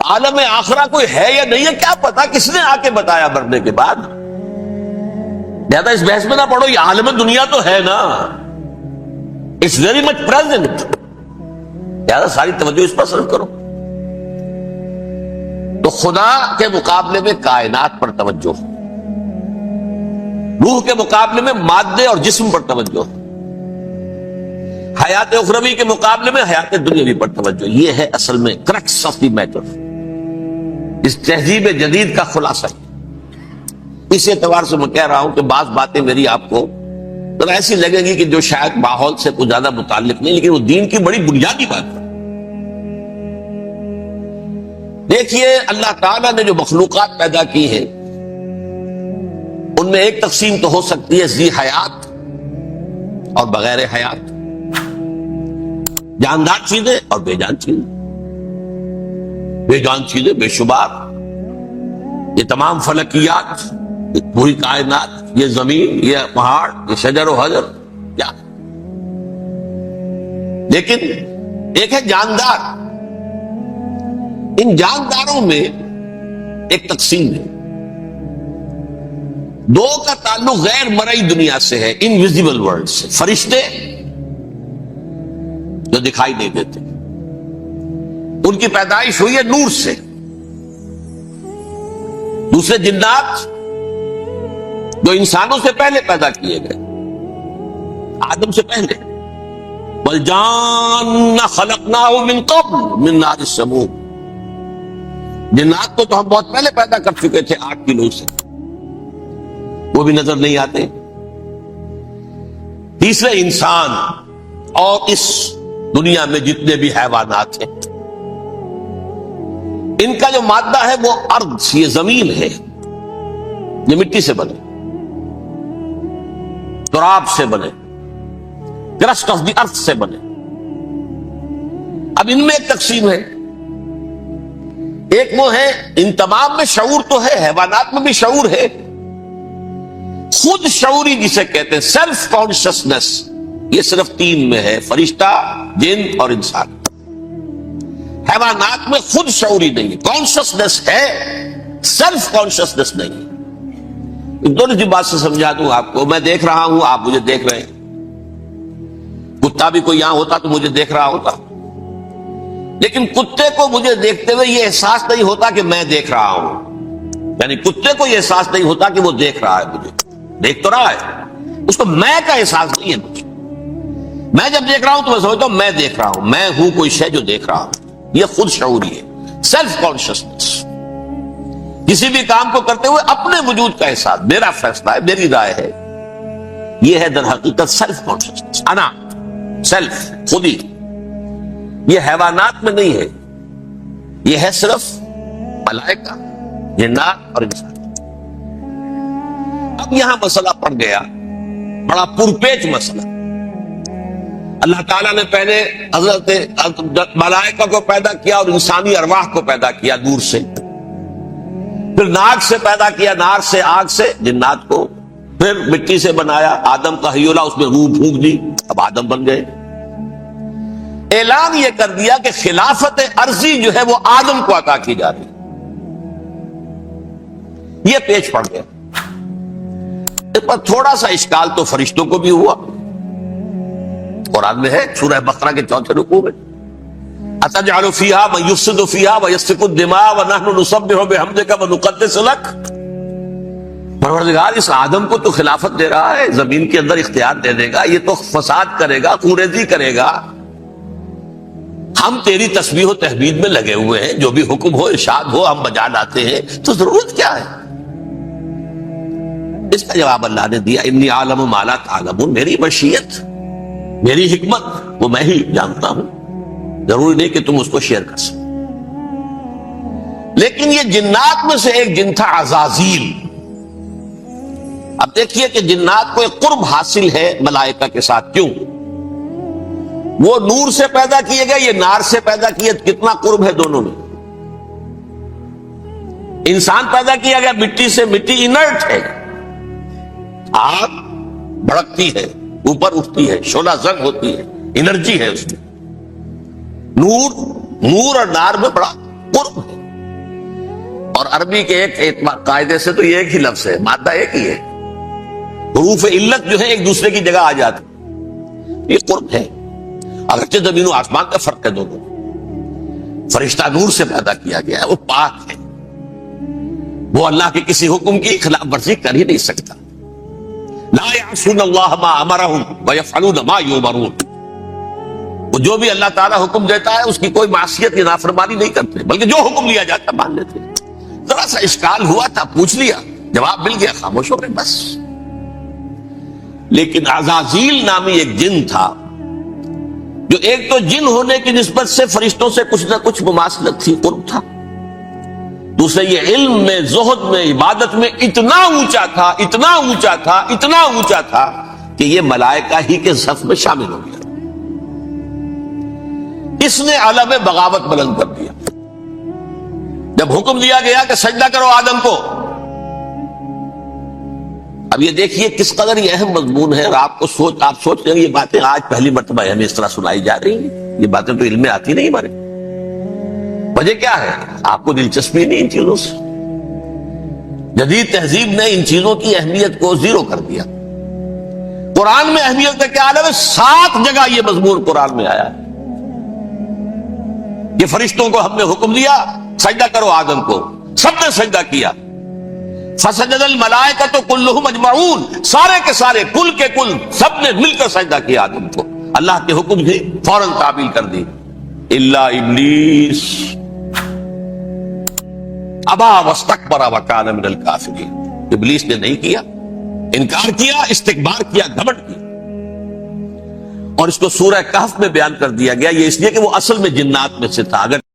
عالم آخرہ کوئی ہے یا نہیں ہے کیا پتا، کس نے آ کے بتایا مرنے کے بعد؟ زیادہ اس بحث میں نہ پڑھو، یہ عالم دنیا تو ہے نا، اٹس ویری مچ پریزنٹ، زیادہ ساری توجہ اس پر صرف کرو۔ تو خدا کے مقابلے میں کائنات پر توجہ، روح کے مقابلے میں مادے اور جسم پر توجہ، حیات اخروی کے مقابلے میں حیات دنیاوی پر توجہ۔ یہ ہے اصل میں کرکس آف دی میٹر، اس تہذیب جدید کا خلاصہ ہے۔ اس اعتبار سے میں کہہ رہا ہوں کہ بعض باتیں میری آپ کو تو ایسی لگے گی کہ جو شاید ماحول سے کچھ زیادہ متعلق نہیں، لیکن وہ دین کی بڑی بنیادی بات ہے۔ دیکھیے اللہ تعالیٰ نے جو مخلوقات پیدا کی ہیں ان میں ایک تقسیم تو ہو سکتی ہے ذی حیات اور بغیر حیات، جاندار چیزیں اور بے جان چیزیں۔ بے جان چیزیں بے شمار، یہ تمام فلکیات، یہ پوری کائنات، یہ زمین، یہ پہاڑ، یہ شجر و حجر، کیا؟ لیکن ایک ہے جاندار، ان جانداروں میں ایک تقسیم ہے، دو کا تعلق غیر مرئی دنیا سے ہے، انویزیبل ورلڈ سے۔ فرشتے جو دکھائی نہیں دیتے، ان کی پیدائش ہوئی ہے نور سے۔ دوسرے جنات جو انسانوں سے پہلے پیدا کیے گئے، آدم سے پہلے، وَالْجَانَّ خَلَقْنَاهُ مِن قَبْلُ مِن نَارِ السَّمُومِ، جنات کو تو ہم بہت پہلے پیدا کر چکے تھے 8 کلو سے، وہ بھی نظر نہیں آتے۔ تیسرے انسان اور اس دنیا میں جتنے بھی حیوانات ہیں، ان کا جو مادہ ہے وہ ارض، یہ زمین ہے، یہ مٹی سے بنے، تراب سے بنے، کرسٹ آف دی ارتھ سے بنے۔ اب ان میں ایک تقسیم ہے، ایک وہ ہے، ان تمام میں شعور تو ہے، حیوانات میں بھی شعور ہے، خود شعوری جسے کہتے ہیں سیلف کانشسنس، یہ صرف 3 میں ہے، فرشتہ، جن اور انسان۔ حیوانات میں خود شعوری نہیں ہے، کانشسنس ہے، سیلف کانشسنس نہیں ہے۔ دونوں کی بات سے سمجھا دوں آپ کو، میں دیکھ رہا ہوں، آپ مجھے دیکھ رہے ہیں، کتا بھی کوئی یہاں ہوتا تو مجھے دیکھ رہا ہوتا، لیکن کتے کو مجھے دیکھتے ہوئے یہ احساس نہیں ہوتا کہ میں دیکھ رہا ہوں، یعنی کتے کو یہ احساس نہیں ہوتا کہ وہ دیکھ رہا ہے، مجھے دیکھ تو رہا ہے، اس کو میں کا احساس نہیں ہے مجھے۔ میں جب دیکھ رہا ہوں تو میں سمجھتا ہوں میں دیکھ رہا ہوں، میں ہوں کوئی شے جو دیکھ رہا ہوں، یہ خود شعوری ہے، سیلف کانشسنس۔ کسی بھی کام کو کرتے ہوئے اپنے وجود کا احساس، میرا فیصلہ ہے، میری رائے ہے، یہ ہے در حقیقت سیلف کانشسنس، انا، سیلف، خودی۔ یہ حیوانات میں نہیں ہے، یہ ہے صرف ملائکہ، جنات اور انسان۔ اب یہاں مسئلہ پڑ گیا، بڑا پرپیچ مسئلہ۔ اللہ تعالیٰ نے پہلے حضرت ملائکہ کو پیدا کیا اور انسانی ارواح کو پیدا کیا نور سے، پھر ناک سے پیدا کیا، نار سے، آگ سے جنات کو، پھر مٹی سے بنایا، آدم کا حیولہ، اس میں روح پھونک دی، اب آدم بن گئے۔ اعلان یہ کر دیا کہ خلافت ارضی جو ہے وہ آدم کو عطا کی جا رہی، یہ پیچ پڑ گیا۔ اس پر تھوڑا سا اشکال تو فرشتوں کو بھی ہوا، قرآن میں ہے سورہ بقرہ کے 4 رکوع میں، أَتَجْعَلُ فِيهَا مَن يُفْسِدُ فِيهَا وَيَسْفِكُ الدِّمَاءَ وَنَحْنُ نُسَبِّحُ بِحَمْدِكَ وَنُقَدِّسُ لَكَ۔ پروردگار اس آدم کو تو خلافت دے رہا ہے، زمین کے اندر اختیار دے دے گا، یہ تو فساد کرے گا، کوریزی کرے گا، ہم تیری تسبیح و تحمید میں لگے ہوئے ہیں، جو بھی حکم ہو، ارشاد ہو، ہم بجا لاتے ہیں، تو ضرورت کیا ہے؟ اس کا جواب اللہ نے دیا، انی عالم ما لا تعلمون، میری مشیت، میری حکمت وہ میں ہی جانتا ہوں، ضروری نہیں کہ تم اس کو شیئر کر سکو۔ لیکن یہ جنات میں سے ایک جن تھا عزازیل۔ اب دیکھیے کہ جنات کو ایک قرب حاصل ہے ملائکہ کے ساتھ، کیوں؟ وہ نور سے پیدا کیے گئے، یہ نار سے پیدا کیے، کتنا قرب ہے دونوں میں۔ انسان پیدا کیا گیا مٹی سے، مٹی انرٹ ہے، آگ بھڑکتی ہے، اوپر اٹھتی ہے، شعلہ زنگ ہوتی ہے، انرجی ہے اس میں۔ نور اور نار میں بڑا قرب ہے۔ اور عربی کے ایک قاعدے سے تو یہ ایک ہی لفظ ہے، مادہ ایک ہی ہے، حروف علت جو ہے ایک دوسرے کی جگہ آ جاتے، یہ قرب ہے۔ اگرچہ زمین و آسمان کا فرق ہے دونوں، فرشتہ نور سے پیدا کیا گیا ہے، وہ پاک ہے، وہ اللہ کے کسی حکم کی خلاف ورزی کر ہی نہیں سکتا۔ لا یعصون اللہ ما امرہم ویفعلون ما یؤمرون، وہ جو بھی اللہ تعالیٰ حکم دیتا ہے اس کی کوئی معصیت یا نافرمانی نہیں کرتے، بلکہ جو حکم لیا جاتا مان لیتے۔ ذرا سا اشکال ہوا تھا، پوچھ لیا، جواب مل گیا، خاموش ہو گئے بس۔ لیکن عزازیل نامی ایک جن تھا، جو ایک تو جن ہونے کی نسبت سے فرشتوں سے کچھ نہ کچھ مماثلت تھی، قرب تھا، دوسرے یہ علم میں، زہد میں، عبادت میں اتنا اونچا تھا، اتنا اونچا تھا، اتنا اونچا تھا کہ یہ ملائکہ ہی کے صف میں شامل ہو گیا۔ اس نے علم بغاوت بلند کر دیا۔ جب حکم دیا گیا کہ سجدہ کرو آدم کو، اب یہ دیکھیے کس قدر یہ اہم مضمون ہے، اور آپ سوچ رہے ہیں یہ باتیں آج پہلی مرتبہ ہمیں اس طرح سنائی جا رہی ہیں، یہ باتیں تو علم میں آتی نہیں ہمارے۔ وجہ کیا ہے؟ آپ کو دلچسپی نہیں ان چیزوں سے، جدید تہذیب نے ان چیزوں کی اہمیت کو زیرو کر دیا۔ قرآن میں اہمیت کا کیا عالم ہے؟ 7 جگہ یہ مضمون قرآن میں آیا ہے کہ فرشتوں کو ہم نے حکم دیا سجدہ کرو آدم کو، سب نے سجدہ کیا۔ فسجد الملائکۃ کلھم اجمعون، سارے کے سارے، کل کے کل، سب نے مل کر سجدہ کیا آدم کو، اللہ کے حکم سے فوراً تعمیل کر دی، الا ابلیس ابا واستکبر وکان من الکافرین، ابلیس نے نہیں کیا، انکار کیا، استکبار کیا، گھمنڈ کیا۔ اور اس کو سورہ کہف میں بیان کر دیا گیا، یہ اس لیے کہ وہ اصل میں جنات میں سے تھا، اگر